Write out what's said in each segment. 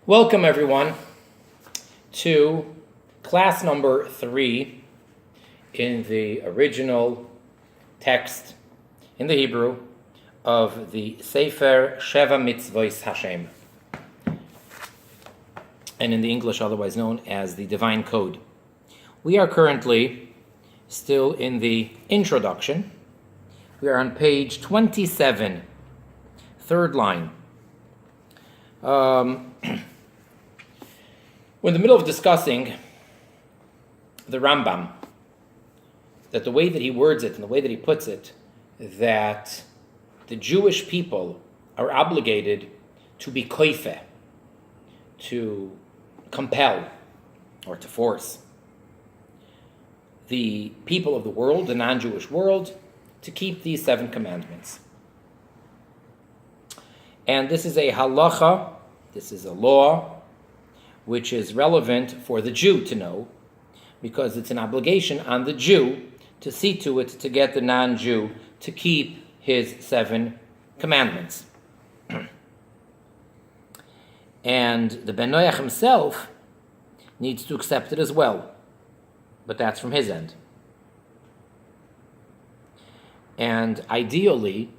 Welcome everyone to class number 3 in the original text in the Hebrew of the Sefer Sheva Mitzvot HaShem, and in the English otherwise known as the Divine Code. We are currently still in the introduction. We are on page 27, third line. We're in the middle of discussing the Rambam, that the way that he words it and the way that he puts it, that the Jewish people are obligated to be koife, to compel or to force the people of the world, the non-Jewish world, to keep these 7 commandments. And this is a halacha, this is a law, which is relevant for the Jew to know, because it's an obligation on the Jew to see to it to get the non-Jew to keep his 7 commandments. And the Ben Noach himself needs to accept it as well, but that's from his end. And ideally,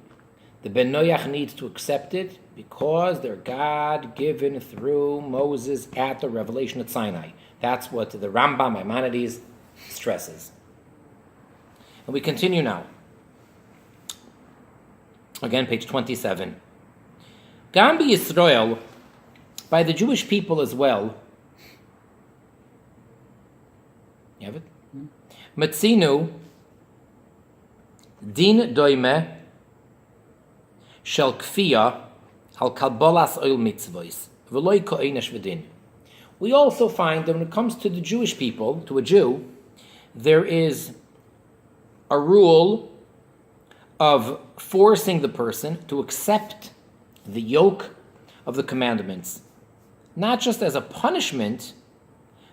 the Ben Noach needs to accept it because they're God-given through Moses at the revelation at Sinai. That's what the Rambam Maimonides stresses. And we continue now. Again, page 27. Gambi Yisrael, by the Jewish people as well. You have it? Metzinu, din doime, shel kfiya, al kalbolas oil mitzvos, v'loi ko'enesh v'din. We also find that when it comes to the Jewish people, to a Jew, there is a rule of forcing the person to accept the yoke of the commandments, not just as a punishment,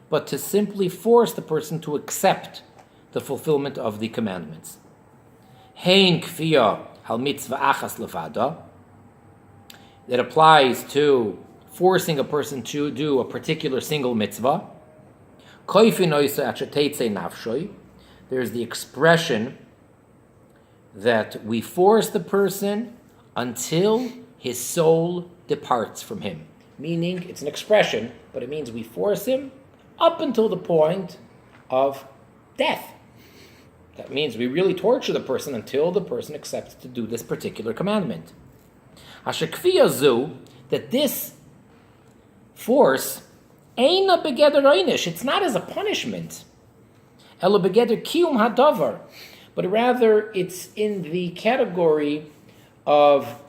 but to simply force the person to accept the fulfillment of the commandments. Hein kfiya hal mitzvah achas levada, that applies to forcing a person to do a particular single mitzvah. There's the expression that we force the person until his soul departs from him. Meaning, it's an expression, but it means we force him up until the point of death. That means we really torture the person until the person accepts to do this particular commandment. That this force, eina begeder einish, it's not as a punishment, ela begeder kiyum hadavar, but rather it's in the category of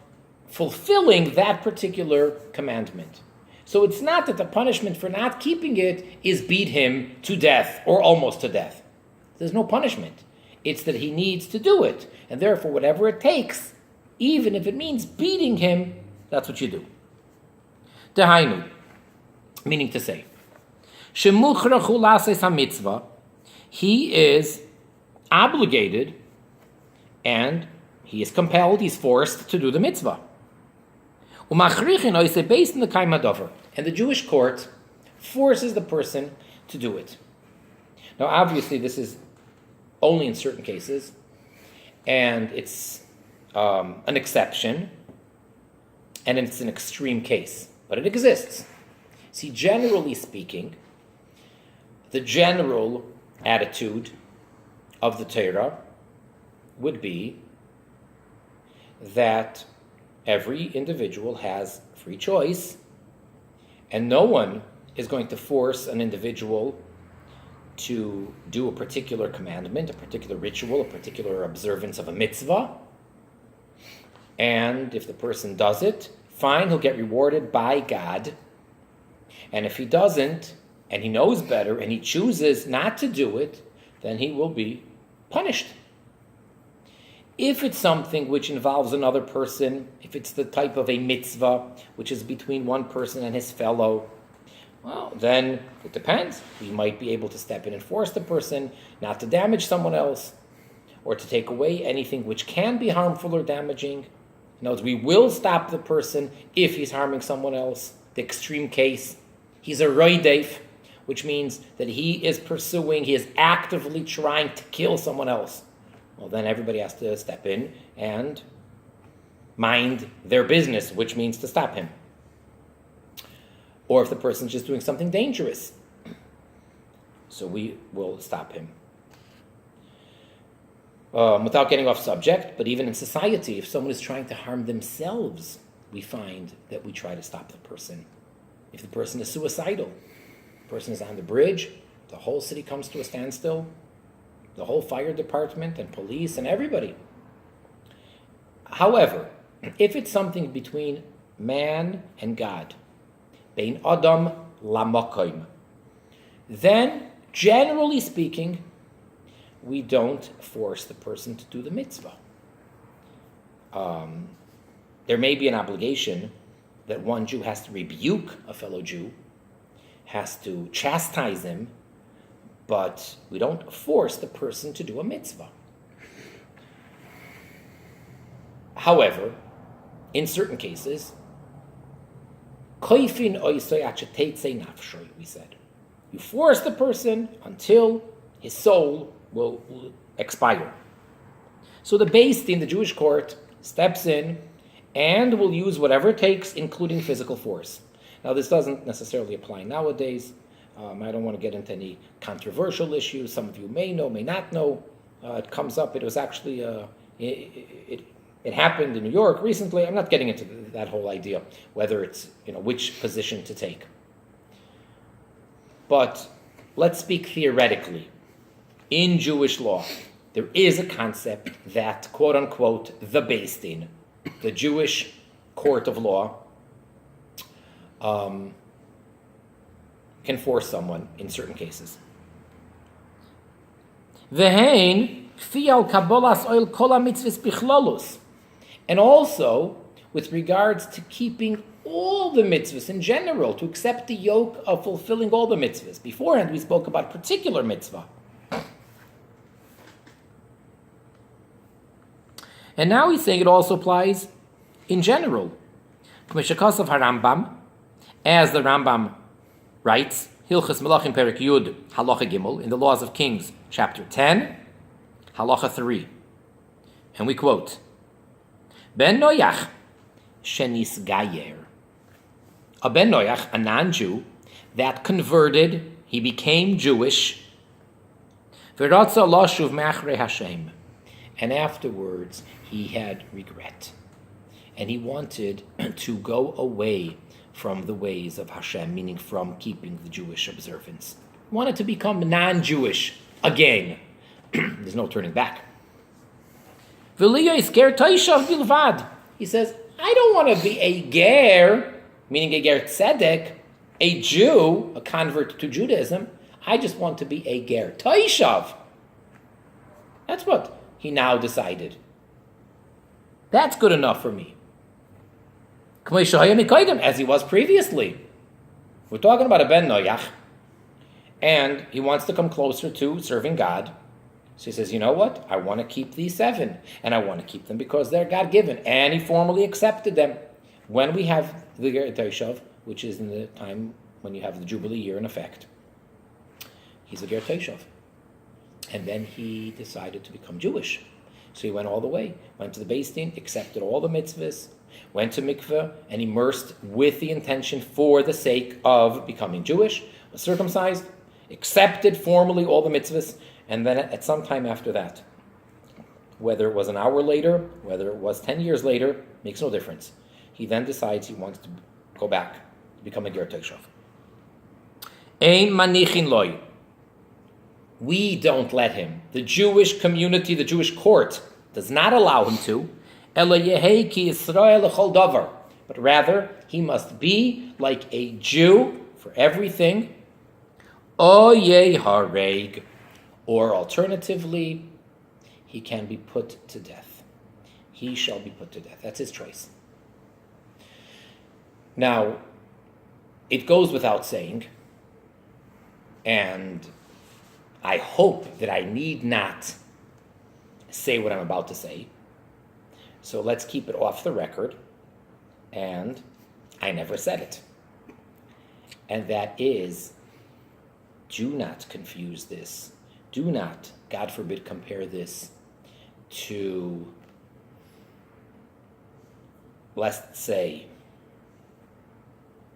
fulfilling that particular commandment. So it's not that the punishment for not keeping it is beat him to death or almost to death. There's no punishment. It's that he needs to do it, and therefore whatever it takes, even if it means beating him, that's what you do. Dehainu, meaning to say, shemuchrachu lases hamitzvah, he is obligated and he is compelled, he's forced to do the mitzvah. Umachrichin oise based in the kaima dover, and the Jewish court forces the person to do it. Now, obviously, this is only in certain cases, and it's an exception, and it's an extreme case, but it exists. See, generally speaking, the general attitude of the Torah would be that every individual has free choice, and no one is going to force an individual to do a particular commandment, a particular ritual, a particular observance of a mitzvah. And if the person does it, fine, he'll get rewarded by God. And if he doesn't, and he knows better, and he chooses not to do it, then he will be punished. If it's something which involves another person, if it's the type of a mitzvah, which is between one person and his fellow, well, then it depends. We might be able to step in and force the person not to damage someone else, or to take away anything which can be harmful or damaging. In other words, we will stop the person if he's harming someone else, the extreme case. He's a roideif, which means that he is actively trying to kill someone else. Well, then everybody has to step in and mind their business, which means to stop him. Or if the person's just doing something dangerous, so we will stop him. Without getting off subject, but even in society, if someone is trying to harm themselves, we find that we try to stop the person. If the person is suicidal, the person is on the bridge, the whole city comes to a standstill, the whole fire department and police and everybody. However, if it's something between man and God, bein adam lamakoim, then, generally speaking, we don't force the person to do the mitzvah. There may be an obligation that one Jew has to rebuke a fellow Jew, has to chastise him, but we don't force the person to do a mitzvah. However, in certain cases, we said, you force the person until his soul will expire. So the Beis Din, the Jewish court, steps in and will use whatever it takes, including physical force. Now, this doesn't necessarily apply nowadays. I don't want to get into any controversial issues. Some of you may know, may not know. It comes up. It was actually, it happened in New York recently. I'm not getting into that whole idea, whether it's, which position to take. But let's speak theoretically. In Jewish law, there is a concept that, quote unquote, the Beis Din, the Jewish court of law, can force someone in certain cases. And also, with regards to keeping all the mitzvahs in general, to accept the yoke of fulfilling all the mitzvahs. Beforehand, we spoke about particular mitzvah. And now he's saying it also applies in general. As the Rambam writes, Hilchas Melachim Perek Yud, Halacha Gimel, in the Laws of Kings, chapter 10, Halacha 3. And we quote, Ben Noach shenis gayer. A Ben Noach, a non-Jew, that converted, he became Jewish, V'ratza lashuv me'achrei Hashem. And afterwards, he had regret. And he wanted to go away from the ways of Hashem, meaning from keeping the Jewish observance. He wanted to become non-Jewish again. There's no turning back. He says, I don't want to be a ger, meaning a ger tzedek, a Jew, a convert to Judaism. I just want to be a ger taishav. That's what he now decided. That's good enough for me. As he was previously. We're talking about a Ben Noach, and he wants to come closer to serving God. So he says, you know what? I want to keep these 7, and I want to keep them because they're God-given. And he formally accepted them. When we have the Ger Teishav, which is in the time when you have the Jubilee year in effect, he's a Ger Teishav. And then he decided to become Jewish. So he went all the way, went to the Beis Din, accepted all the mitzvahs, went to mikveh, and immersed with the intention for the sake of becoming Jewish, was circumcised, accepted formally all the mitzvahs, and then at some time after that, whether it was an hour later, whether it was 10 years later, makes no difference. He then decides he wants to go back, to become a Ger Teishav. Ein manichin loy. We don't let him. The Jewish community, the Jewish court, does not allow him to. But rather, he must be like a Jew for everything. Or alternatively, he can be put to death. He shall be put to death. That's his choice. Now, it goes without saying, and I hope that I need not say what I'm about to say. So let's keep it off the record. And I never said it. And that is, do not confuse this. Do not, God forbid, compare this to, let's say,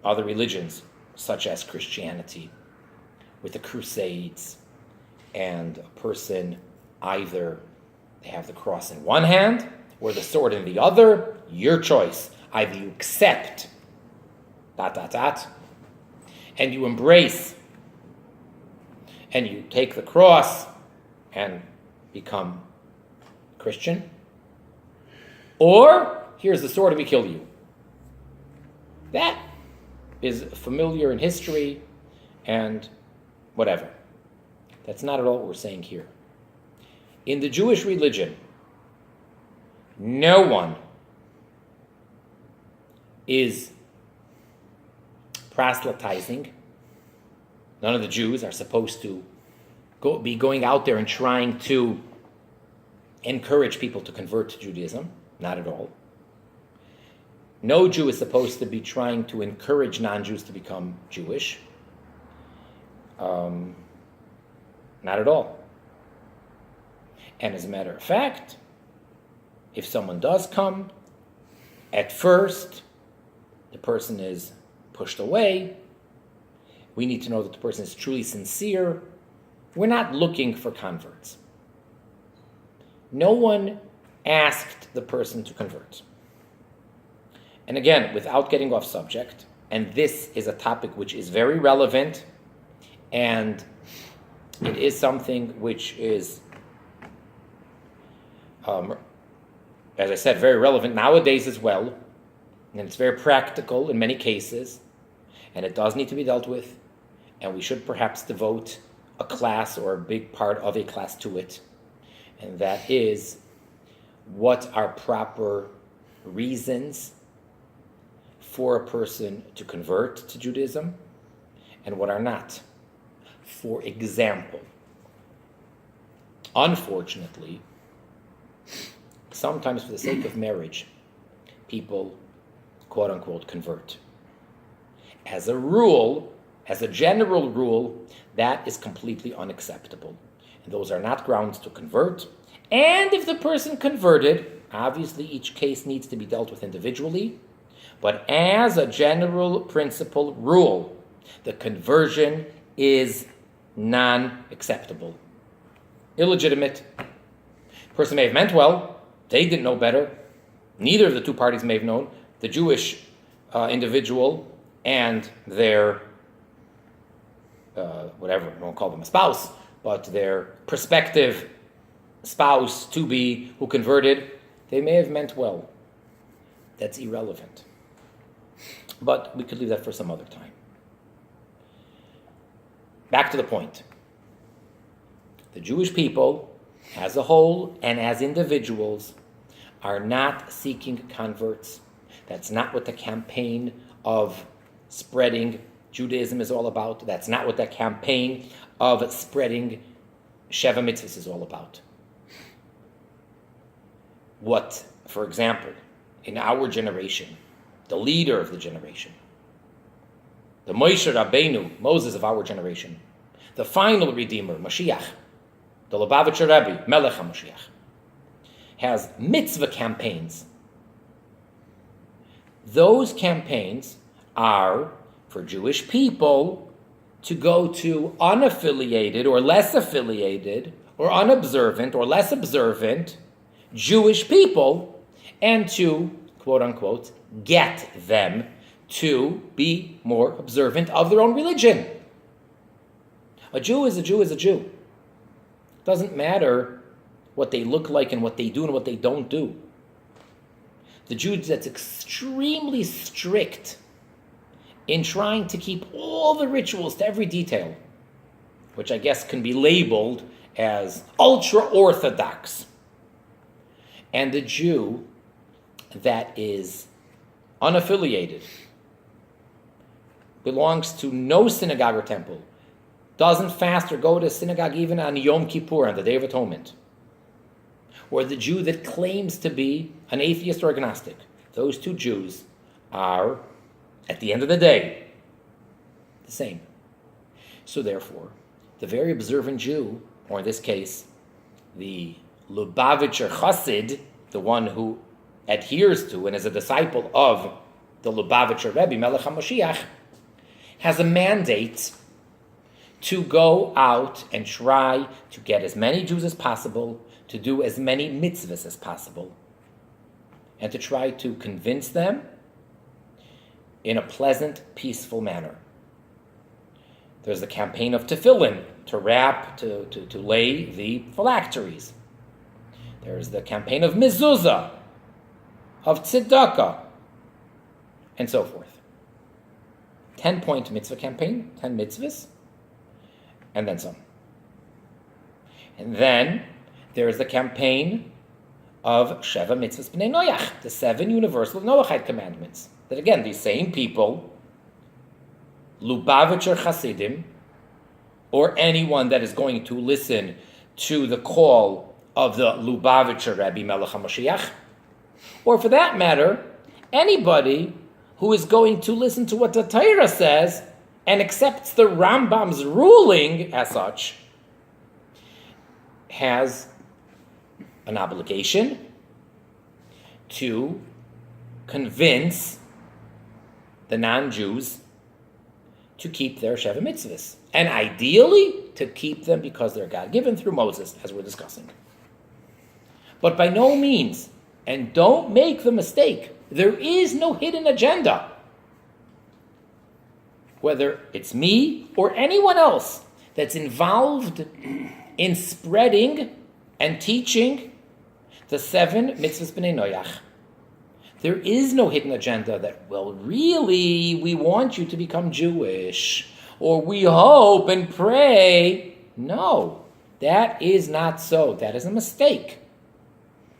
other religions, such as Christianity, with the Crusades, and a person either they have the cross in one hand or the sword in the other. Your choice. Either you accept, ... and you embrace, and you take the cross and become Christian, or here's the sword and we kill you. That is familiar in history and whatever. That's not at all what we're saying here. In the Jewish religion, no one is proselytizing. None of the Jews are supposed to be going out there and trying to encourage people to convert to Judaism. Not at all. No Jew is supposed to be trying to encourage non-Jews to become Jewish. Not at all. And as a matter of fact, if someone does come, at first, the person is pushed away. We need to know that the person is truly sincere. We're not looking for converts. No one asked the person to convert. And again, without getting off subject, and this is a topic which is very relevant, and it is something which is, as I said, very relevant nowadays as well, and it's very practical in many cases, and it does need to be dealt with, and we should perhaps devote a class or a big part of a class to it, and that is, what are proper reasons for a person to convert to Judaism, and what are not. For example, unfortunately, sometimes for the sake of marriage, people, quote-unquote, convert. As a rule, as a general rule, that is completely unacceptable. And those are not grounds to convert. And if the person converted, obviously each case needs to be dealt with individually, but as a general principle rule, the conversion is non-acceptable, illegitimate. Person may have meant well, they didn't know better. Neither of the two parties may have known. The Jewish individual and their, whatever, I won't call them a spouse, but their prospective spouse to be who converted, they may have meant well. That's irrelevant. But we could leave that for some other time. Back to the point. The Jewish people, as a whole and as individuals, are not seeking converts. That's not what the campaign of spreading Judaism is all about. That's not what the campaign of spreading Sheva Mitzvot is all about. What, for example, in our generation, the leader of the generation, the Moshe Rabbeinu, Moses of our generation, the final Redeemer, Mashiach, the Lubavitcher Rebbe, Melech HaMashiach, has mitzvah campaigns. Those campaigns are for Jewish people to go to unaffiliated or less affiliated or unobservant or less observant Jewish people and to, quote unquote, get them to be more observant of their own religion. A Jew is a Jew is a Jew. It doesn't matter what they look like and what they do and what they don't do. The Jew that's extremely strict in trying to keep all the rituals to every detail, which I guess can be labeled as ultra-Orthodox. And the Jew that is unaffiliated, belongs to no synagogue or temple, doesn't fast or go to synagogue even on Yom Kippur, on the Day of Atonement, or the Jew that claims to be an atheist or agnostic, those two Jews are, at the end of the day, the same. So therefore, the very observant Jew, or in this case, the Lubavitcher Chassid, the one who adheres to and is a disciple of the Lubavitcher Rebbe, Melech HaMashiach, has a mandate to go out and try to get as many Jews as possible, to do as many mitzvahs as possible, and to try to convince them in a pleasant, peaceful manner. There's the campaign of tefillin, to wrap, to lay the phylacteries. There's the campaign of mezuzah, of tzedakah, and so forth. 10-point mitzvah campaign, 10 mitzvahs, and then some. And then there's the campaign of Sheva Mitzvot HaShem, the 7 universal Noahide commandments. That again, these same people, Lubavitcher Hasidim, or anyone that is going to listen to the call of the Lubavitcher Rebbe Melech HaMashiach, or for that matter, anybody who is going to listen to what the Torah says and accepts the Rambam's ruling as such, has an obligation to convince the non-Jews to keep their Sheva Mitzvahs. And ideally, to keep them because they're God-given through Moses, as we're discussing. But by no means, and don't make the mistake, there is no hidden agenda. Whether it's me or anyone else that's involved in spreading and teaching the 7 mitzvahs b'nei Noach, there is no hidden agenda that, well, really, we want you to become Jewish, or we hope and pray. No, that is not so. That is a mistake.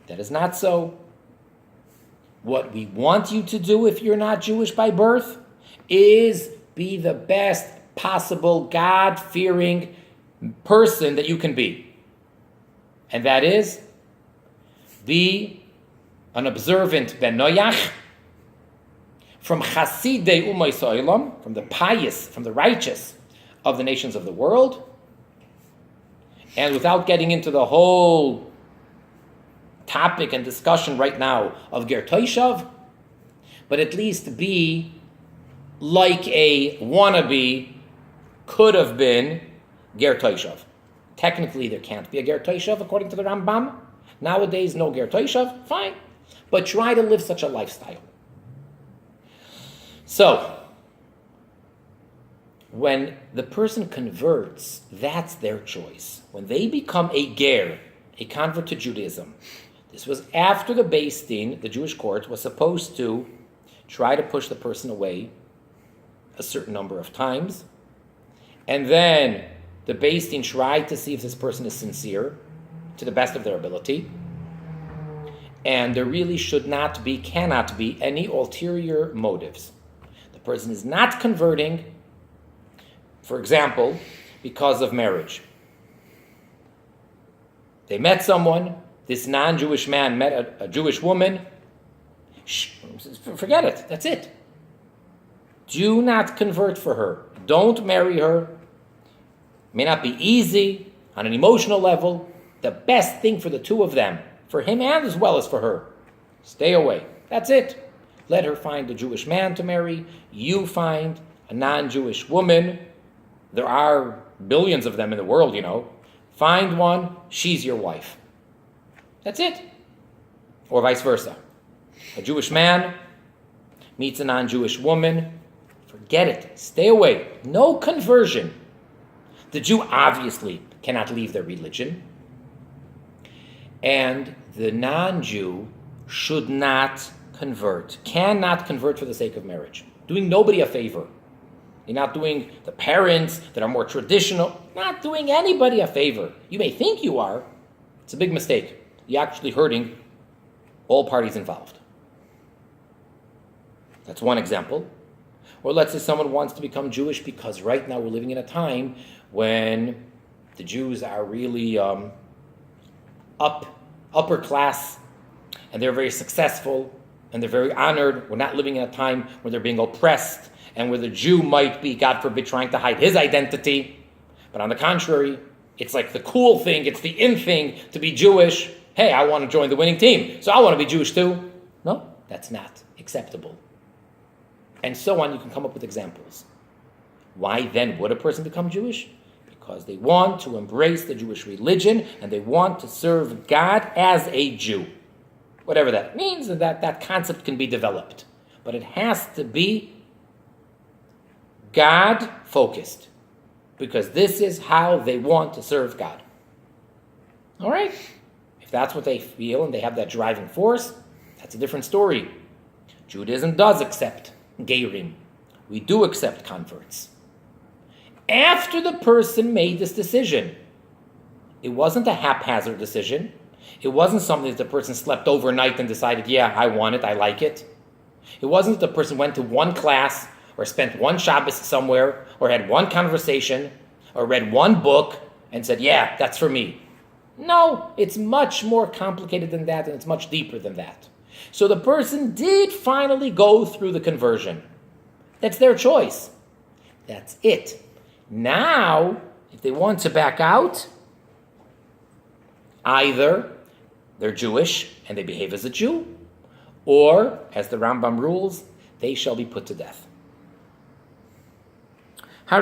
That is not so. What we want you to do if you're not Jewish by birth is be the best possible God-fearing person that you can be. And that is, be an observant ben Noach, from Chasidei Umay So'ilam, from the pious, from the righteous of the nations of the world, and without getting into the whole topic and discussion right now of Ger Toishav, but at least be like a wannabe could have been Ger Toishav. Technically, there can't be a Ger Toishav according to the Rambam. Nowadays, no Ger Toishav, fine. But try to live such a lifestyle. So, when the person converts, that's their choice. When they become a ger, a convert to Judaism, this was after the Beis Din, the Jewish court, was supposed to try to push the person away a certain number of times, and then the Beis Din tried to see if this person is sincere to the best of their ability. And there really should not be, cannot be, any ulterior motives. The person is not converting, for example, because of marriage. They met someone, this non-Jewish man met a Jewish woman. Forget it, that's it. Do not convert for her. Don't marry her. It may not be easy on an emotional level. The best thing for the two of them, for him and as well as for her, stay away. That's it. Let her find a Jewish man to marry. You find a non-Jewish woman. There are billions of them in the world, you know. Find one, she's your wife. That's it. Or vice versa. A Jewish man meets a non-Jewish woman. Forget it. Stay away. No conversion. The Jew obviously cannot leave their religion. And the non-Jew should not convert, cannot convert for the sake of marriage. Doing nobody a favor. You're not doing the parents that are more traditional, not doing anybody a favor. You may think you are. It's a big mistake. You're actually hurting all parties involved. That's one example. Or let's say someone wants to become Jewish because right now we're living in a time when the Jews are really upper class, and they're very successful, and they're very honored. We're not living in a time where they're being oppressed and where the Jew might be, God forbid, trying to hide his identity. But on the contrary, it's like the cool thing, it's the in thing to be Jewish. Hey, I want to join the winning team, so I want to be Jewish too. No, that's not acceptable. And so on, you can come up with examples. Why then would a person become Jewish? Because they want to embrace the Jewish religion and they want to serve God as a Jew. Whatever that means, and that concept can be developed. But it has to be God-focused, because this is how they want to serve God. All right? If that's what they feel and they have that driving force, that's a different story. Judaism does accept geirim. We do accept converts. After the person made this decision, it wasn't a haphazard decision. It wasn't something that the person slept overnight and decided, yeah, I want it, I like it. It wasn't that the person went to one class or spent one Shabbos somewhere or had one conversation or read one book and said, yeah, that's for me. No, it's much more complicated than that, and it's much deeper than that. So the person did finally go through the conversion. That's their choice. That's it. Now, if they want to back out, either they're Jewish and they behave as a Jew, or, as the Rambam rules, they shall be put to death. So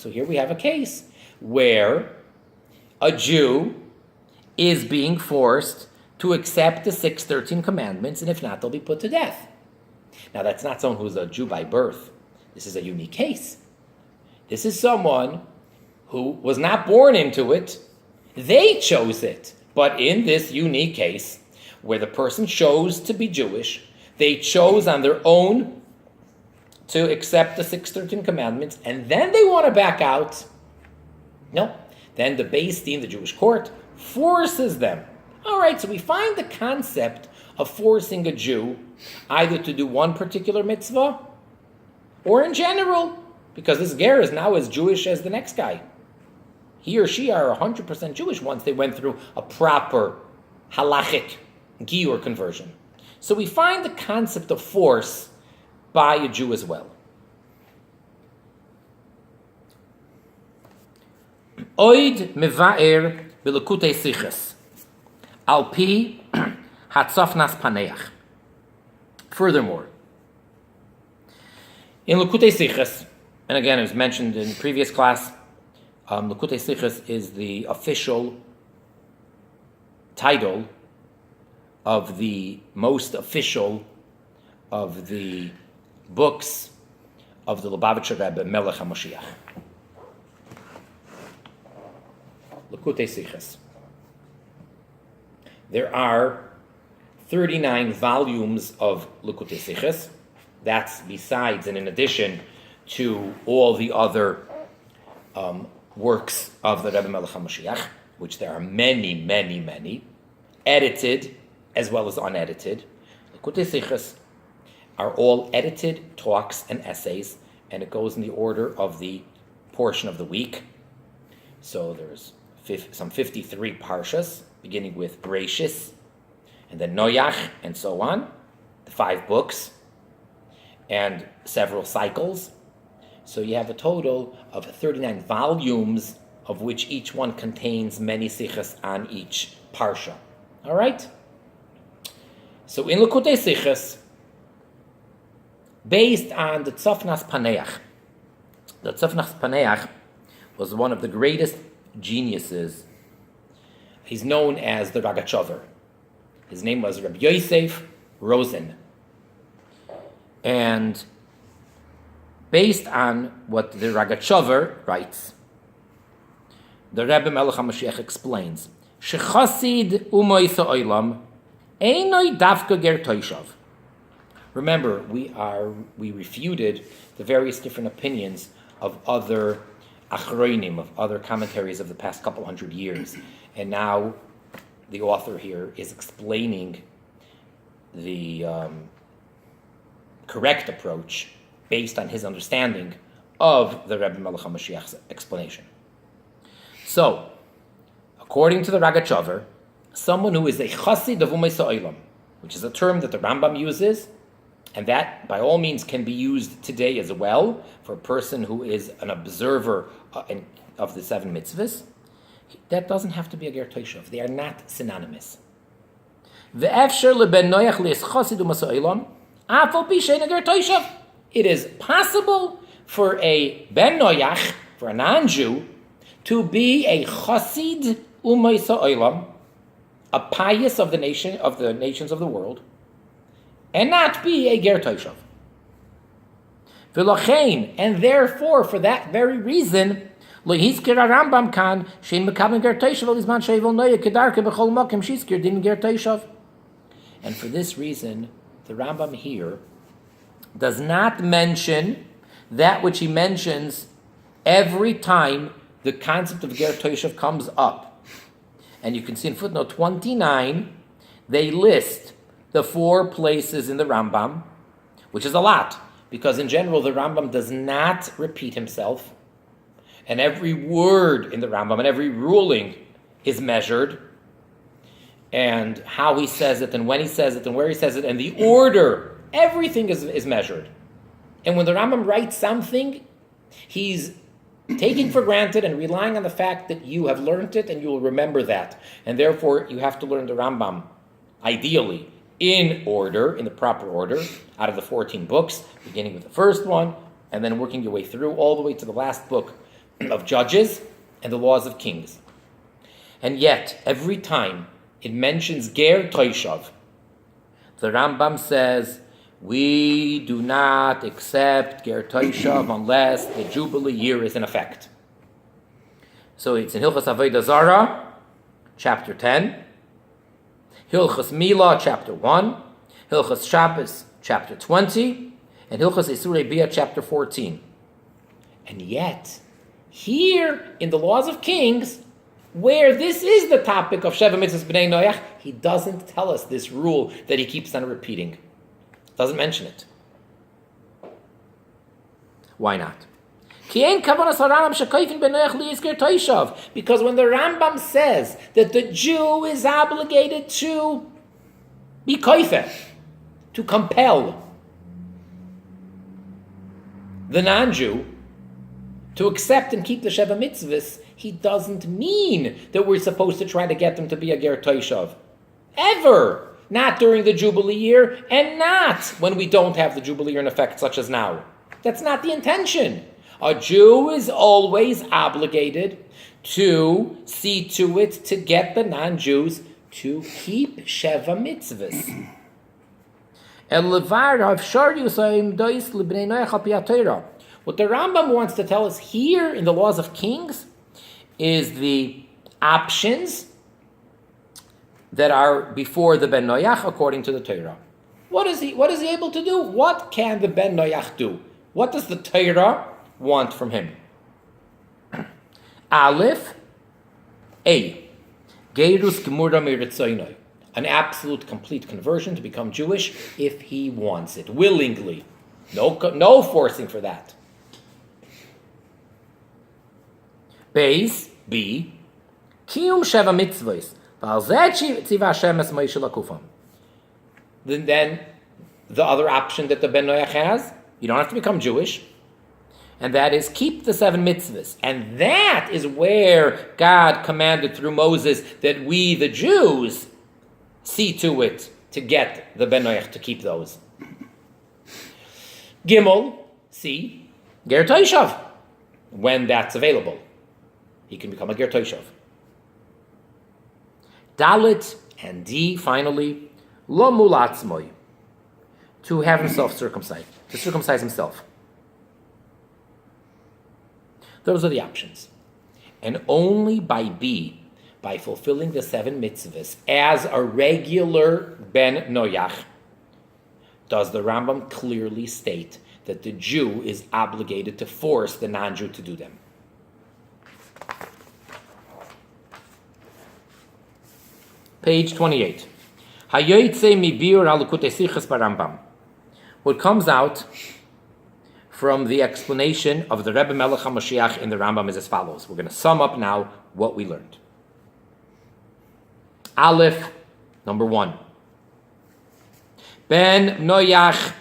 here we have a case where a Jew is being forced to accept the 613 commandments, and if not, they'll be put to death. Now, that's not someone who's a Jew by birth. This is a unique case. This is someone who was not born into it. They chose it. But in this unique case, where the person chose to be Jewish, they chose on their own to accept the 613 commandments, and then they want to back out. No. Then the Beis Din, the Jewish court, forces them. All right, so we find the concept of forcing a Jew either to do one particular mitzvah or in general, because this ger is now as Jewish as the next guy. He or she are 100% Jewish once they went through a proper halachic giur conversion. So we find the concept of force by a Jew as well. Oid mevaer b'lekutei siches al pi hatzafnas paneach. Furthermore, in Lekutei Sichos, and again, it was mentioned in previous class, Lekutei Sichos is the official title of the most official of the books of the Lubavitcher Rebbe, Melech HaMoshiach. Lekutei Sichos. There are 39 volumes of Lekutei Sichos. That's besides and in addition to all the other works of the Rebbe Melech HaMoshiach, which there are many, many, many, edited as well as unedited. Lekutei Sichos are all edited talks and essays, and it goes in the order of the portion of the week. So there's some 53 parshas, beginning with Bereshis, and then Noach, and so on, the 5 books, and several cycles. So you have a total of 39 volumes, of which each one contains many sichos on each parsha. All right? So in Lekutei Sichos, based on the Tzofnas Paneach, the Tzofnas Paneach was one of the greatest geniuses. He's known as the Ragachover. His name was Rabbi Yosef Rosen. And based on what the Ragachover writes, the Rebbe Melech HaMashiach explains, Shechasid umoy sa'olam einoi davka ger toishav. Remember, we refuted the various different opinions of other achronim, of other commentaries of the past couple hundred years. And now the author here is explaining the correct approach based on his understanding of the Rebbe Melech HaMashiach's explanation. So, according to the Ragachover, someone who is a chassid of Umay Sa'olam, which is a term that the Rambam uses, and that by all means can be used today as well for a person who is an observer of the 7 mitzvahs, that doesn't have to be a ger toishav. They are not synonymous. It is possible for a ben noyach, for a non-Jew, to be a chassid u'maysa olam, a pious of the nations of the world, and not be a ger toishav. V'lachein, and therefore, for that very reason, Lehizkir Rambam kan shein mekabel ger toishav lizman sheivol noya kedarke b'chol makom shizkir din ger toishav. And for this reason, the Rambam here does not mention that which he mentions every time the concept of ger toishav comes up. And you can see in footnote 29, they list the 4 places in the Rambam, which is a lot, because in general the Rambam does not repeat himself, and every word in the Rambam and every ruling is measured, and how he says it, and when he says it, and where he says it, and the order, everything is measured. And when the Rambam writes something, he's taking for granted and relying on the fact that you have learned it and you will remember that. And therefore, you have to learn the Rambam, ideally, in order, in the proper order, out of the 14 books, beginning with the first one, and then working your way through all the way to the last book of Judges and the Laws of Kings. And yet, every time it mentions ger toishav, the Rambam says, we do not accept ger toishav unless the Jubilee year is in effect. So it's in Hilchos Avodah Zarah, chapter 10, Hilchos Milah, chapter 1, Hilchos Shabbos, chapter 20, and Hilchos Isurei Bia, chapter 14. And yet, here in the Laws of Kings, where this is the topic of Sheva Mitzvot B'nai Noach, he doesn't tell us this rule that he keeps on repeating. Doesn't mention it. Why not? Because when the Rambam says that the Jew is obligated to be koifeh, to compel the non-Jew to accept and keep the Sheva Mitzvahs, he doesn't mean that we're supposed to try to get them to be a ger toishav. Ever. Not during the Jubilee year, and not when we don't have the Jubilee year in effect, such as now. That's not the intention. A Jew is always obligated to see to it to get the non-Jews to keep Sheva Mitzvahs. What the Rambam wants to tell us here in the Laws of Kings is the options that are before the Ben Noach according to the Torah. What is he able to do? What can the Ben Noach do? What does the Torah want from him? Aleph, A. Geirus Gemura Miritzoinoi. An absolute, complete conversion to become Jewish if he wants it, willingly. No forcing for that. Beis, B. Kiyum Sheva Mitzvahs. Then the other option that the Ben Noach has, you don't have to become Jewish, and that is keep the 7 mitzvahs. And that is where God commanded through Moses that we, the Jews, see to it to get the Ben Noach to keep those. Gimel, C, ger toishav, when that's available. He can become a ger toishav. Dalit and D, finally, lo mulatzmoy, to have himself circumcised, to circumcise himself. Those are the options. And only by B, by fulfilling the 7 mitzvahs as a regular Ben Noach, does the Rambam clearly state that the Jew is obligated to force the non-Jew to do them. Page 28. What comes out from the explanation of the Rebbe Melech HaMashiach in the Rambam is as follows. We're going to sum up now what we learned. Aleph, number 1. Ben Noach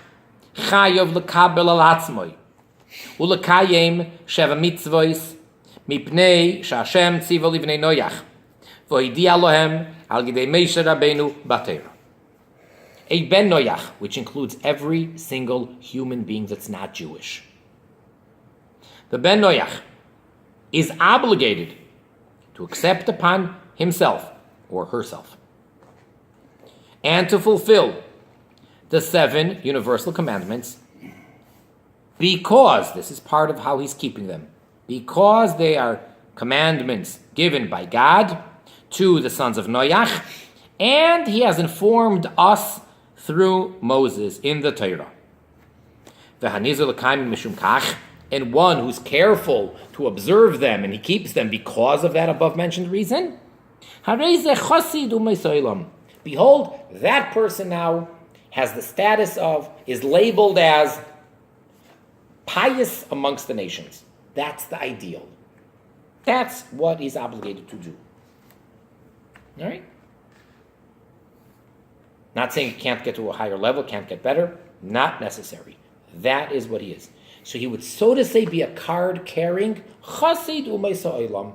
chayav lekabel al atzmoi, ulekayim sheva mitzvos mipnei shashem tziva livnei Noach, v'hidia lohem al gidei Moshe Rabbeinu b'Torah. A ben Noach, which includes every single human being that's not Jewish. The ben Noach is obligated to accept upon himself or herself and to fulfill the 7 universal commandments, because this is part of how he's keeping them, because they are commandments given by God to the sons of Noach, and he has informed us through Moses in the Torah. And one who's careful to observe them and he keeps them because of that above mentioned reason, behold, that person now has the status of, is labeled as pious amongst the nations. That's the ideal. That's what he's obligated to do. All right? Not saying he can't get to a higher level, can't get better. Not necessary. That is what he is. So he would, so to say, be a card-carrying Chasid Umaysa Olam.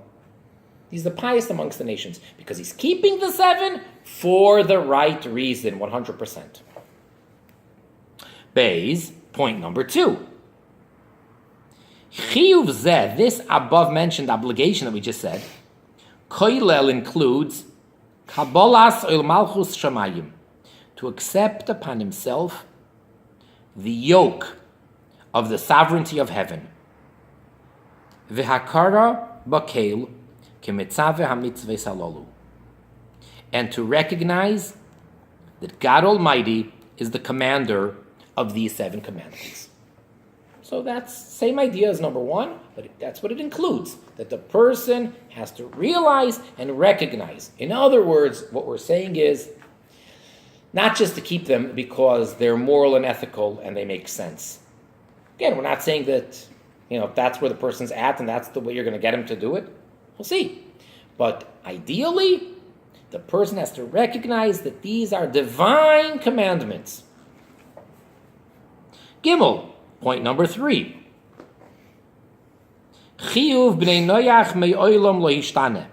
He's the pious amongst the nations because he's keeping the 7 for the right reason, 100%. Beis, point number 2. Chiyuv zeh, this above-mentioned obligation that we just said, koilel includes Kabbalas oil malchus shamayim, to accept upon himself the yoke of the sovereignty of heaven. V'hakara bakel kemitzave hamitzvos halolu, and to recognize that God Almighty is the commander of these 7 commandments. So that's same idea as number 1, but that's what it includes, that the person has to realize and recognize. In other words, what we're saying is not just to keep them because they're moral and ethical and they make sense. Again, we're not saying that, if that's where the person's at and that's the way you're going to get him to do it. We'll see. But ideally, the person has to recognize that these are divine commandments. Gimel, point number 3. Chiyuv b'nei Noach me'olam lo yishtane.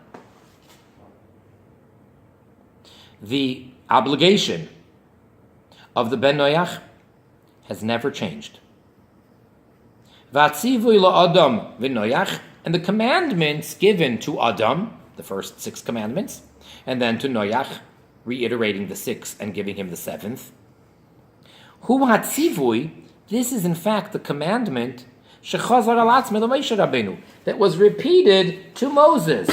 The obligation of the ben Noach has never changed. V'atzivui la'adam v'Noach, and the commandments given to Adam, the first 6 commandments, and then to Noach, reiterating the 6 and giving him the 7th. Hu hatzivui, this is in fact the commandment shechazar al atzmei Moshe Rabbeinu, that was repeated to Moses.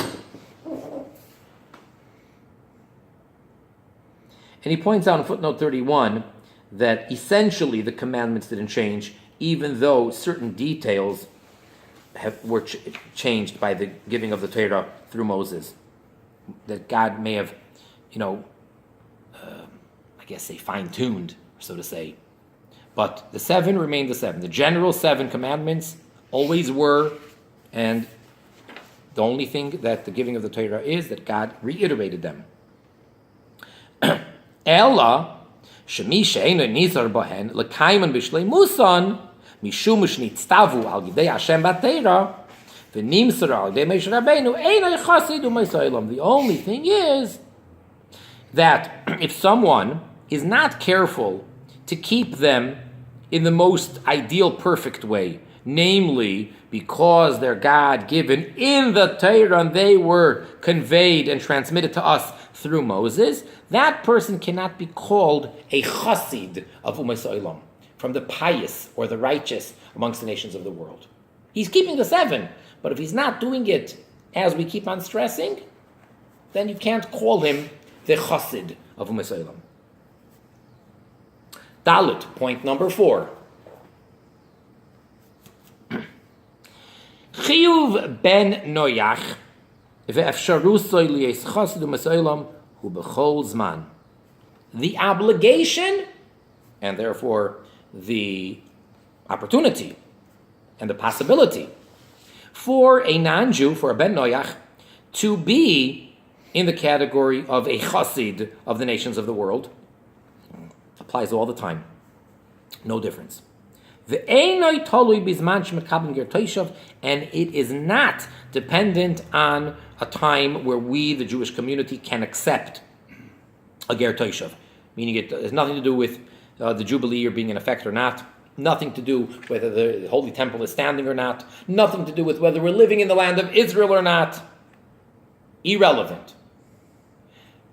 And he points out in footnote 31 that essentially the commandments didn't change, even though certain details were changed by the giving of the Torah through Moses. That God may have, fine-tuned, so to say. But the 7 remained the 7. The general 7 commandments always were, and the only thing that the giving of the Torah is that God reiterated them. Ella, shemi she'eino nizar bohen lekayman b'shleimusan mishum shnitztavu al gidei Hashem b'Torah v'nimsar al gidei Moshe Rabbeinu eino chasid u'maysa olam. The only thing is that if someone is not careful to keep them in the most ideal, perfect way, namely because they're God-given in the Torah and they were conveyed and transmitted to us through Moses, that person cannot be called a chassid of Umaysa Olam, from the pious or the righteous amongst the nations of the world. He's keeping the 7, but if he's not doing it as we keep on stressing, then you can't call him the chassid of Umaysa Olam. Dalit, point number 4. Chiyuv ben Noach ve'efsharusoi liyes chassid Umaysa Olam hu b'chol zman. The obligation, and therefore the opportunity and the possibility for a non-Jew, for a ben Noach, to be in the category of a chassid of the nations of the world, applies all the time. No difference. And it is not dependent on a time where we, the Jewish community, can accept a ger toshav, meaning it has nothing to do with the Jubilee or being in effect or not, nothing to do whether the Holy Temple is standing or not, nothing to do with whether we're living in the land of Israel or not. Irrelevant.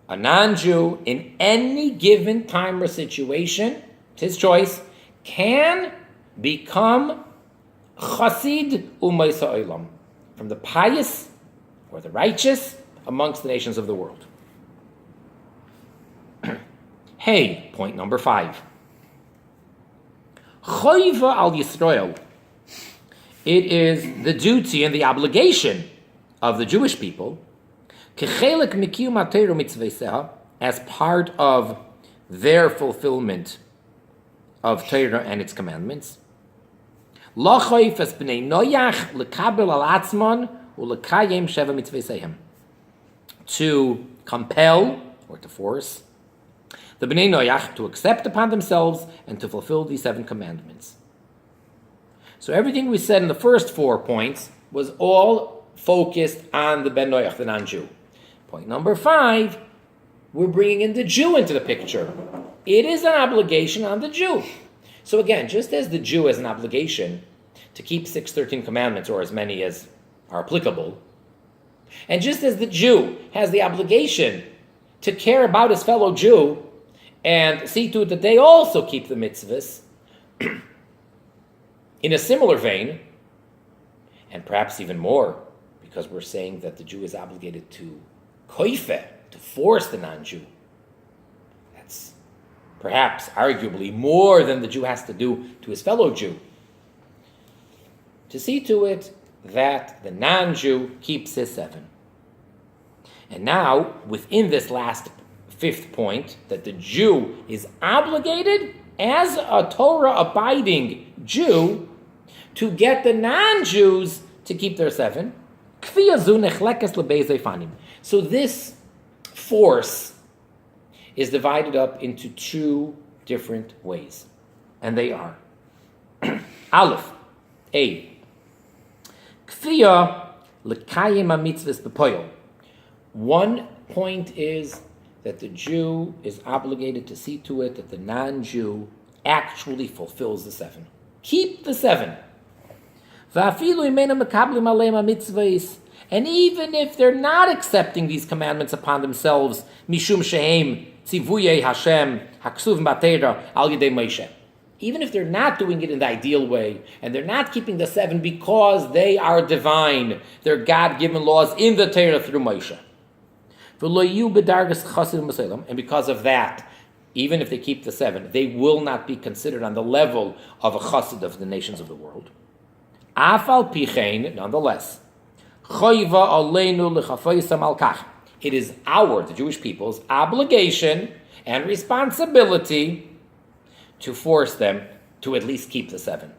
A non-Jew in any given time or situation, it's his choice, can become Chasid Umaysa Olam, from the pious or the righteous amongst the nations of the world. Hey, point number 5. Choiva al Yisrael. It is the duty and the obligation of the Jewish people, kechelek mikiyum ha'Torah mitzveiseha, as part of their fulfillment of Torah and its commandments, lachoif es bnei noyach lekabel al atzmon ulekayem sheva mitzveisehem, to compel or to force the bnei noyach to accept upon themselves and to fulfill these 7 commandments. So everything we said in the first 4 points was all focused on the ben noyach, the non-Jew. Point number 5, we're bringing in the Jew into the picture. It is an obligation on the Jew. So again, just as the Jew has an obligation to keep 613 commandments, or as many as are applicable, and just as the Jew has the obligation to care about his fellow Jew and see to it that they also keep the mitzvahs, in a similar vein, and perhaps even more, because we're saying that the Jew is obligated to koife, to force the non-Jew. That's perhaps, arguably, more than the Jew has to do to his fellow Jew. To see to it that the non-Jew keeps his 7. And now, within this last 5th point, that the Jew is obligated, as a Torah-abiding Jew, to get the non-Jews to keep their 7. So this force is divided up into 2 different ways. And they are Aleph, A. Kfiya l'kayim ha-mitzvahs b'poyol. One point is that the Jew is obligated to see to it that the non-Jew actually fulfills the 7. Keep the 7. And even if they're not accepting these commandments upon themselves, mishum shehem tzivuyei Hashem haksuv b'Torah al yedei Moshe, even if they're not doing it in the ideal way, and they're not keeping the 7 because they are divine, they're God-given laws in the Torah through Moshe. And because of that, even if they keep the 7, they will not be considered on the level of a chassid of the nations of the world. Afal pichein, nonetheless, it is our, the Jewish people's, obligation and responsibility to force them to at least keep the 7.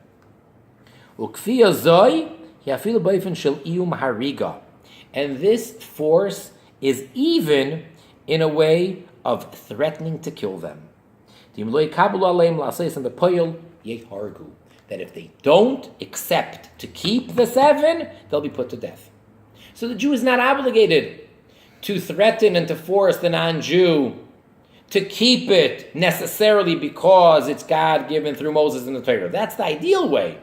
And this force is even in a way of threatening to kill them. That if they don't accept to keep the 7, they'll be put to death. So the Jew is not obligated to threaten and to force the non-Jew to keep it necessarily because it's God-given through Moses and the Torah. That's the ideal way.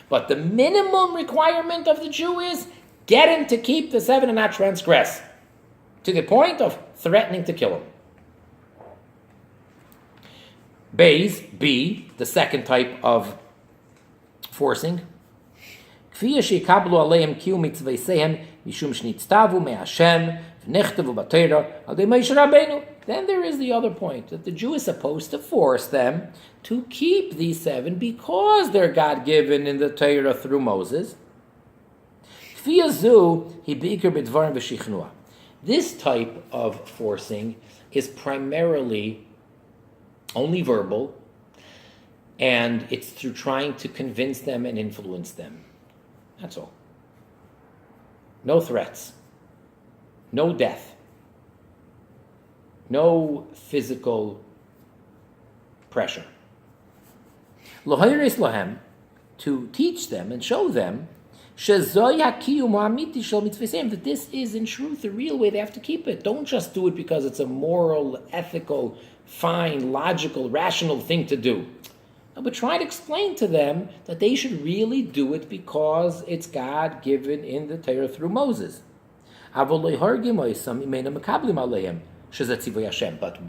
But the minimum requirement of the Jew is get him to keep the 7 and not transgress, to the point of threatening to kill him. B, the second type of forcing. Then there is the other point, that the Jew is supposed to force them to keep these 7 because they're God-given in the Torah through Moses. This type of forcing is primarily only verbal, and it's through trying to convince them and influence them. That's all. No threats. No death. No physical pressure. L'hoyres lahem, to teach them and show them that this is in truth the real way they have to keep it. Don't just do it because it's a moral, ethical, fine, logical, rational thing to do. No, but try to explain to them that they should really do it because it's God given in the Torah through Moses. But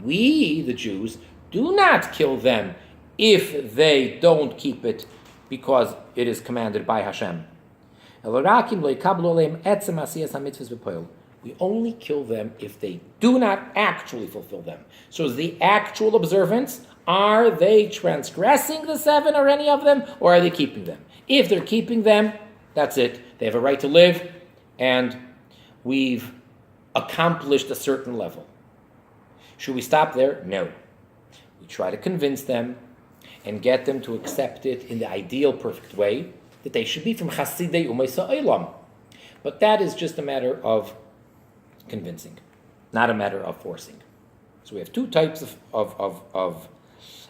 we, the Jews, do not kill them if they don't keep it because it is commanded by Hashem. We only kill them if they do not actually fulfill them. So is the actual observance, are they transgressing the 7 or any of them, or are they keeping them? If they're keeping them, that's it. They have a right to live, and we've accomplished a certain level. Should we stop there? No. We try to convince them and get them to accept it in the ideal, perfect way, that they should be from Chasidei Umay Sa'olam. But that is just a matter of convincing, not a matter of forcing. So we have two types of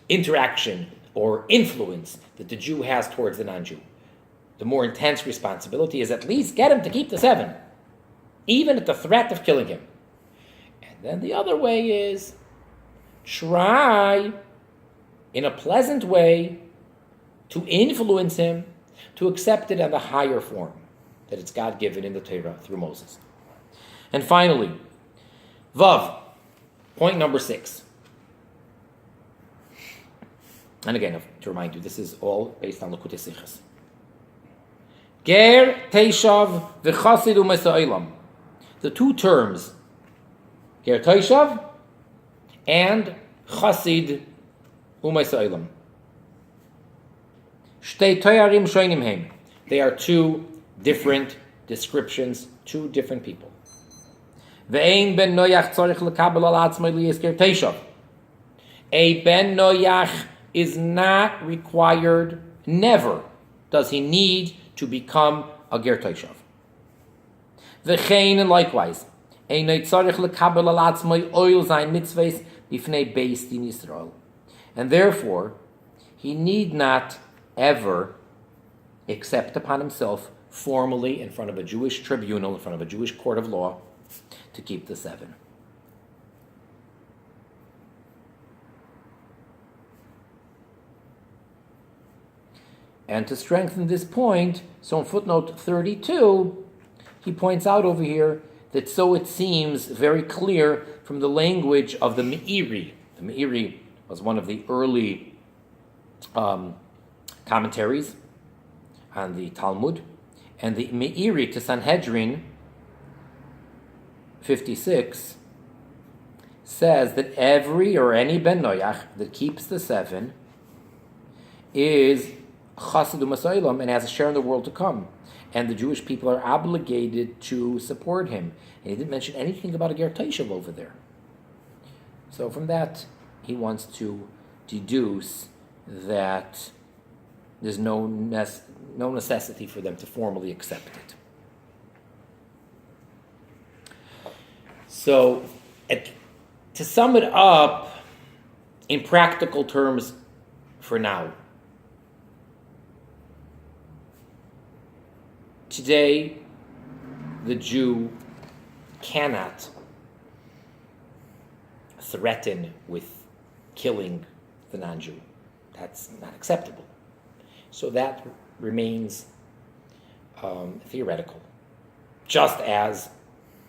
interaction or influence that the Jew has towards the non-Jew. The more intense responsibility is at least get him to keep the 7, even at the threat of killing him. And then the other way is try, in a pleasant way, to influence him to accept it in the higher form, that it's God-given in the Torah through Moses. And finally, Vav, point number 6. And again, to remind you, this is all based on Likutei Sichos. Ger, Teishav, v'chasid u'mesa'olam. The two terms, Ger Teishav and Chasid u'mesa'olam. Shtei toyarim shoinim heim. They are two different descriptions, two different people. Ve'ein ben noyach tzorich lekabel al atzmai liyizker teishav. A ben noyach is not required, never does he need to become a ger teishav. Ve'chein, and likewise, ein noy tzorich lekabel al atzmai oil zayin mitzvahs bifnei beis din Yisrael. And therefore, he need not ever accept upon himself formally in front of a Jewish tribunal, in front of a Jewish court of law, to keep the 7. And to strengthen this point, so in footnote 32, he points out over here that so it seems very clear from the language of the Meiri. The Meiri was one of the early commentaries on the Talmud, and the Meiri to Sanhedrin 56 says that every or any ben noyach that keeps the 7 is chasid u'masaylam and has a share in the world to come, and the Jewish people are obligated to support him. And he didn't mention anything about a ger teishav over there. So from that, he wants to deduce that there's no necessity for them to formally accept it. So, to sum it up in practical terms for now, today the Jew cannot threaten with killing the non-Jew. That's not acceptable. So that remains theoretical. Just as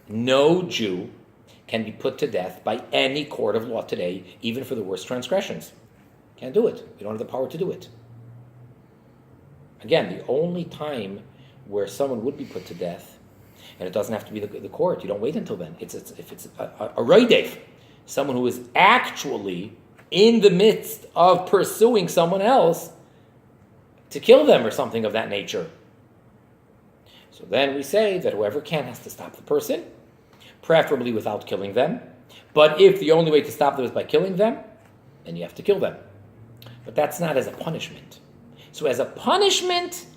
no Jew can be put to death by any court of law today, even for the worst transgressions. Can't do it. We don't have the power to do it. Again, the only time where someone would be put to death, and it doesn't have to be the court, you don't wait until then. If it's a roidef, someone who is actually in the midst of pursuing someone else to kill them or something of that nature. So then we say that whoever can has to stop the person, preferably without killing them. But if the only way to stop them is by killing them, then you have to kill them. But that's not as a punishment. So as a punishment,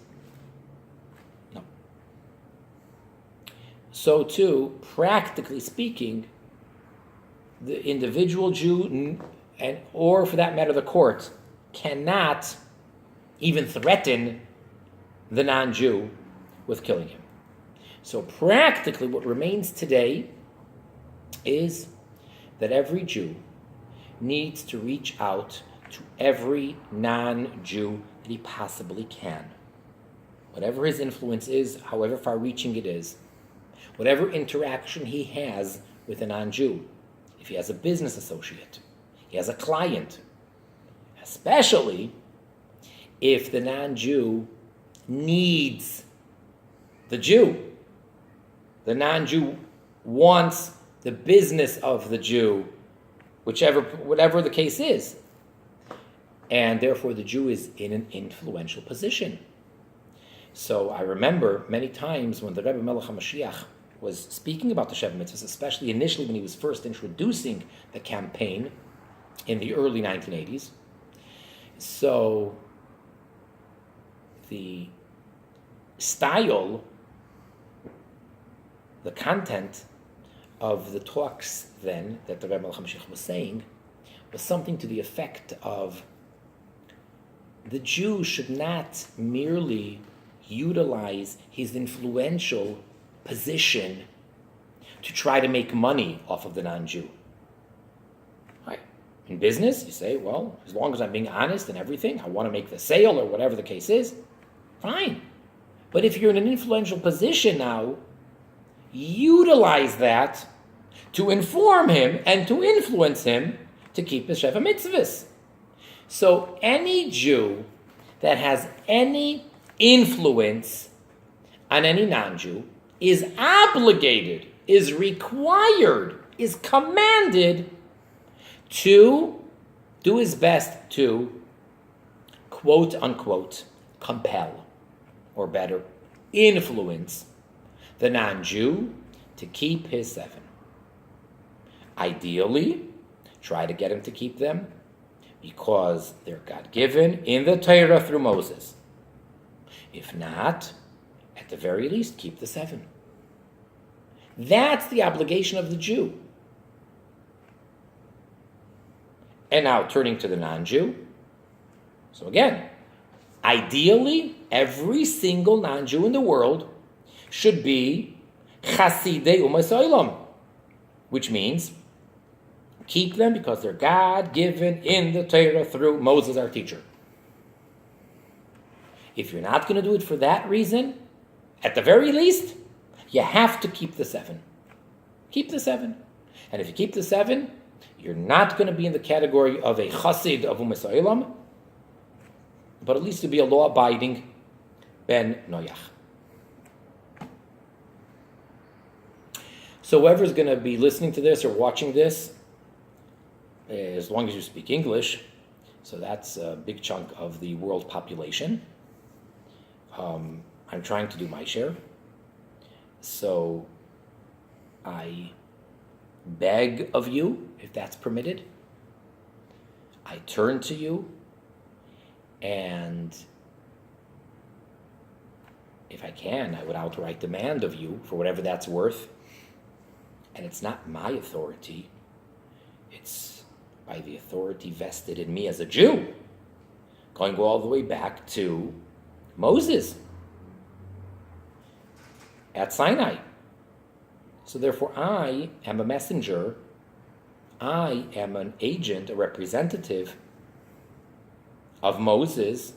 no. So too, practically speaking, the individual Jew, or for that matter the court, cannot even threaten the non-Jew with killing him. So practically what remains today is that every Jew needs to reach out to every non-Jew that he possibly can. Whatever his influence is, however far-reaching it is, whatever interaction he has with a non-Jew, if he has a business associate, he has a client, especially if the non-Jew needs the Jew. The non-Jew wants the business of the Jew, whatever the case is. And therefore the Jew is in an influential position. So I remember many times when the Rebbe Melech HaMashiach was speaking about the Sheva Mitzvahs, especially initially when he was first introducing the campaign in the early 1980s. So the style, the content of the talks then that the Rebbe Melech HaMashiach was saying was something to the effect of the Jew should not merely utilize his influential position to try to make money off of the non-Jew. Right? In business, you say, well, as long as I'm being honest and everything, I want to make the sale or whatever the case is, fine. But if you're in an influential position now, utilize that to inform him and to influence him to keep the Sheva Mitzvahs. So any Jew that has any influence on any non-Jew is obligated, is required, is commanded to do his best to, quote unquote, compel, or better, influence the non-Jew to keep his 7. Ideally, try to get him to keep them because they're God-given in the Torah through Moses. If not, at the very least, keep the 7. That's the obligation of the Jew. And now, turning to the non-Jew. So again, ideally, every single non-Jew in the world should be Chasidei Umas Olam, which means keep them because they're God-given in the Torah through Moses, our teacher. If you're not going to do it for that reason, at the very least, you have to keep the 7. Keep the 7. And if you keep the 7, you're not going to be in the category of a Chasid of Umas Olam, but at least to be a law-abiding Ben Noach. So whoever's going to be listening to this or watching this, as long as you speak English, so that's a big chunk of the world population, I'm trying to do my share. So I beg of you, if that's permitted, I turn to you, and if I can, I would outright demand of you, for whatever that's worth, and it's not my authority, it's by the authority vested in me as a Jew, going all the way back to Moses at Sinai. So therefore, I am a messenger, I am an agent, a representative of Moses,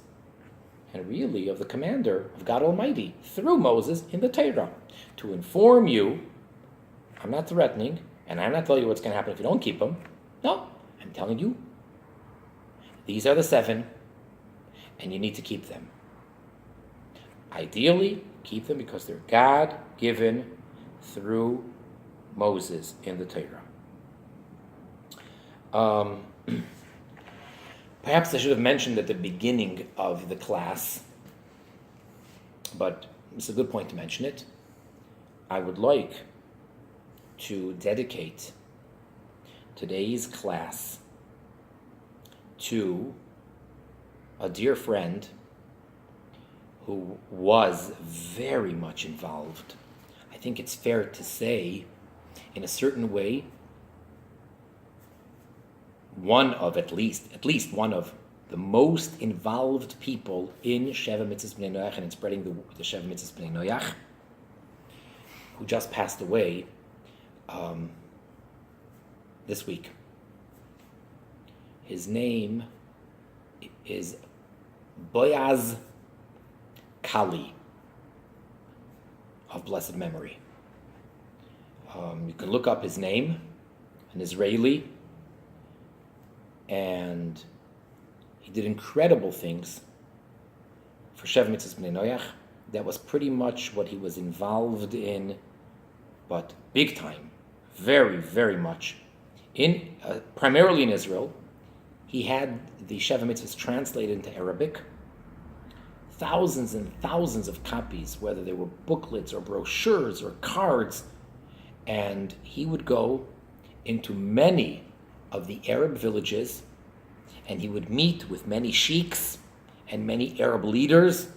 and really of the commander of God Almighty, through Moses in the Torah, to inform you. I'm not threatening, and I'm not telling you what's going to happen if you don't keep them. No, I'm telling you, these are the 7, and you need to keep them. Ideally, keep them because they're God-given through Moses in the Torah. Perhaps I should have mentioned at the beginning of the class, but it's a good point to mention it. I would like to dedicate today's class to a dear friend who was very much involved. I think it's fair to say, in a certain way, one of at least one of the most involved people in Sheva Mitzvot Bnei Noach and in spreading the Sheva Mitzvot Bnei Noach, who just passed away this week. His name is Boaz Kali, of blessed memory. You can look up his name, an Israeli, and he did incredible things for Sheva Mitzvot Bnei Noach. That was pretty much what he was involved in, but big time, very, very much, primarily in Israel. He had the Sheva Mitzvahs translated into Arabic, thousands and thousands of copies, whether they were booklets or brochures or cards, and he would go into many of the Arab villages, and he would meet with many sheikhs and many Arab leaders,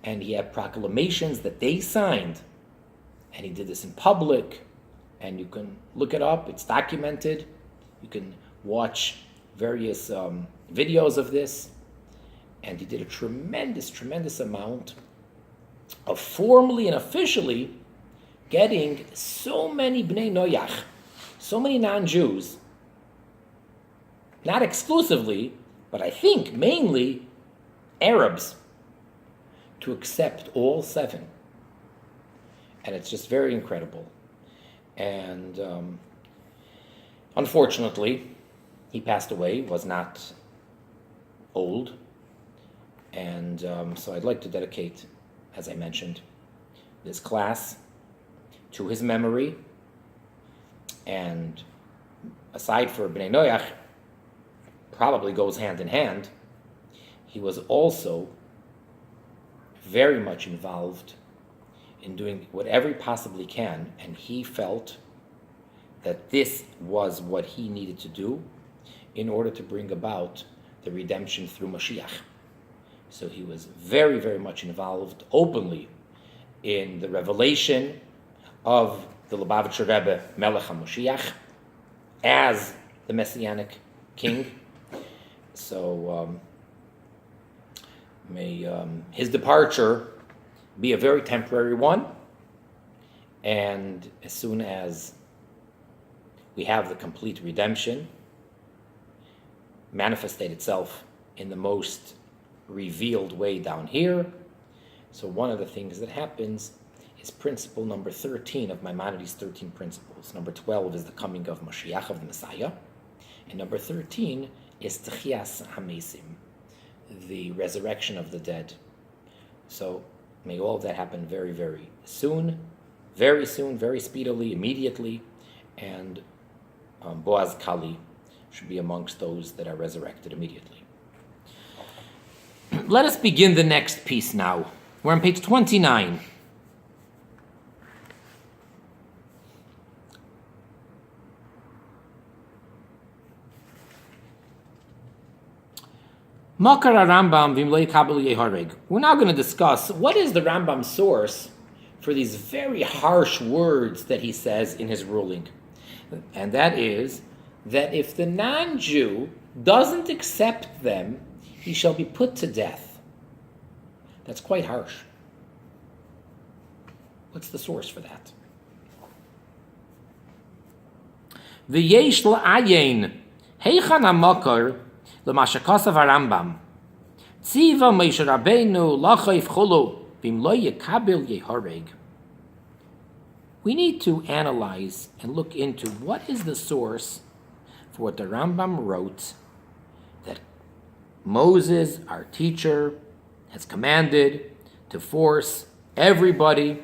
and he had proclamations that they signed, and he did this in public, and you can look it up, it's documented, you can watch various videos of this, and he did a tremendous, tremendous amount of formally and officially getting so many Bnei Noach, so many non-Jews, not exclusively, but I think mainly Arabs, to accept all 7. And it's just very incredible. And unfortunately, he passed away, was not old. And so I'd like to dedicate, as I mentioned, this class to his memory. And aside for Bnei Noach, probably goes hand in hand, he was also very much involved in doing whatever he possibly can, and he felt that this was what he needed to do in order to bring about the redemption through Mashiach. So he was very, very much involved openly in the revelation of the Lubavitcher Rebbe Melech HaMoshiach as the Messianic King. So may his departure be a very temporary one, and as soon as we have the complete redemption manifestate itself in the most revealed way down here. So one of the things that happens is principle number 13 of Maimonides' 13 principles. Number 12 is the coming of Mashiach, of the Messiah, and number 13 is Tchias HaMesim, the resurrection of the dead. So may all of that happen very, very soon, very speedily, immediately, and Boaz Kali should be amongst those that are resurrected immediately. Let us begin the next piece now. We're on page 29. Makar Rambam v'imlei kabel yehareg. We're now going to discuss what is the Rambam's source for these very harsh words that he says in his ruling. And that is that if the non-Jew doesn't accept them, he shall be put to death. That's quite harsh. What's the source for that? V'yesh la'ayin heichan hamakar l'mashakasav harambam tziva Moshe Rabbeinu lachayf chulu v'im lo yekabel yehareg. We need to analyze and look into what is the source for what the Rambam wrote that Moses, our teacher, has commanded to force everybody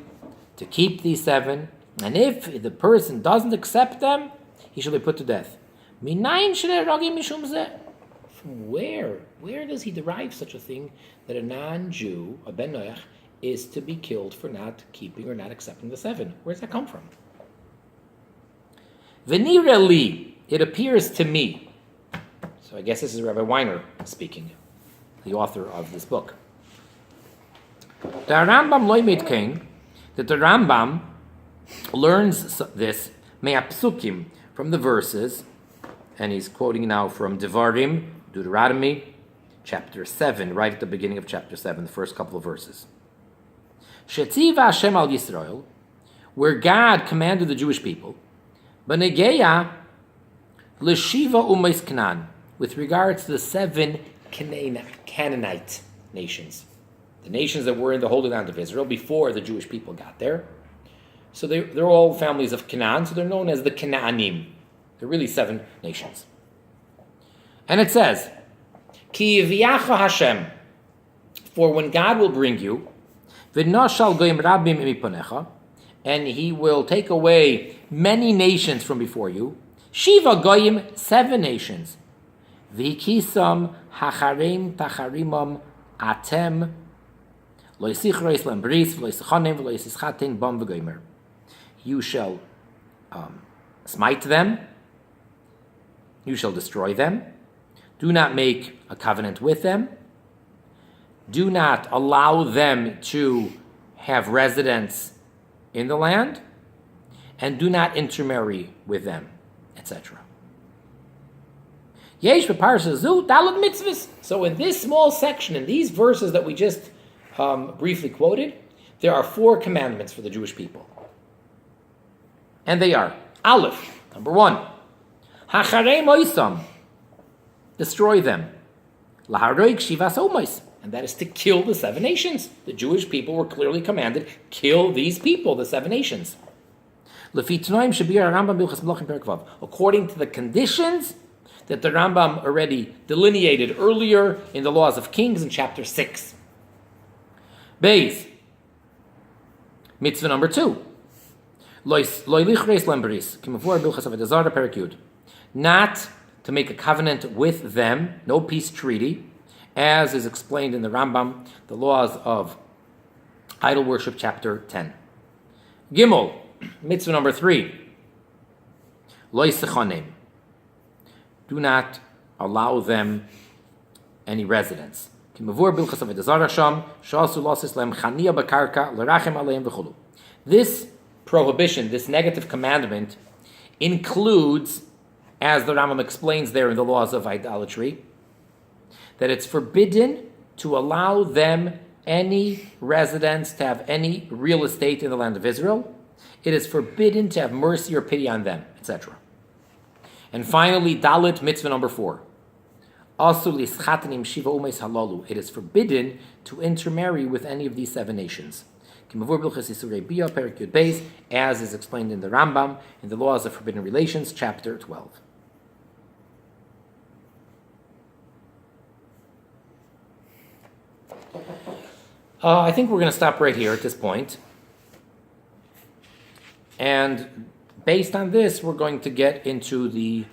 to keep these 7, and if the person doesn't accept them, he shall be put to death. From where? Where does he derive such a thing that a non-Jew, a Ben Noach, is to be killed for not keeping or not accepting the 7? Where does that come from? V'nira li, it appears to me. So I guess this is Rabbi Weiner speaking, the author of this book. The Rambam loimed kain, that the Rambam learns this me'apsukim, from the verses, and he's quoting now from Devarim Deuteronomy chapter 7, right at the beginning of chapter 7, the first couple of verses. Shetziva Hashem al Yisrael, where God commanded the Jewish people, B'negeya l'shiva u'meis Canaan, with regards to the 7 Canaanite nations, the nations that were in the Holy Land of Israel before the Jewish people got there. So they're all families of Canaan, so they're known as the Canaanim. They're really 7 nations. And it says, Ki yiviacha Hashem, for when God will bring you, v'noshal goyim rabim miponecha, and He will take away many nations from before you, Shiva goyim, 7 nations, v'hikisam hacharim tacharimam atem, lo yisichro yislam bris, v'lo yisichonim, v'lo yisischatin bam v'goymer. You shall smite them, you shall destroy them, do not make a covenant with them, do not allow them to have residence in the land, and do not intermarry with them, etc. So in this small section, in these verses that we just briefly quoted, there are 4 commandments for the Jewish people. And they are, Aleph, number 1, Hacharei moisam, destroy them, Laharoig shivas omos, and that is to kill the 7 nations. The Jewish people were clearly commanded, kill these people, the 7 nations. According to the conditions that the Rambam already delineated earlier in the Laws of Kings in chapter 6. Beis, mitzvah number 2. Not to make a covenant with them, no peace treaty, as is explained in the Rambam, the Laws of Idol Worship, chapter 10. Gimel, mitzvah number 3. Lo yisechonim. Do not allow them any residence. This prohibition, this negative commandment, includes, as the Rambam explains there in the Laws of Idolatry, that it's forbidden to allow them any residence, to have any real estate in the land of Israel. It is forbidden to have mercy or pity on them, etc. And finally, Dalit, mitzvah number 4. It is forbidden to intermarry with any of these 7 nations. As is explained in the Rambam, in the Laws of Forbidden Relations, chapter 12. I think we're going to stop right here at this point. And based on this, we're going to get into the,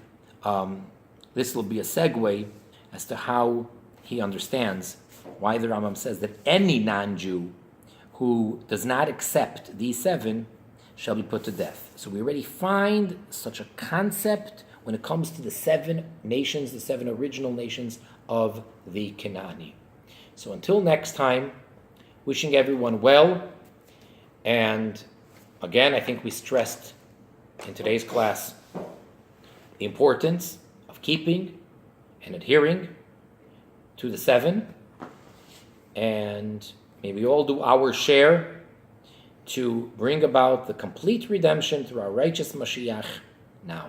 this will be a segue as to how he understands why the Rambam says that any non-Jew who does not accept these 7 shall be put to death. So we already find such a concept when it comes to the 7 nations, the 7 original nations of the Canaani. So until next time, wishing everyone well. And again, I think we stressed in today's class the importance of keeping and adhering to the 7. And may we all do our share to bring about the complete redemption through our righteous Mashiach now.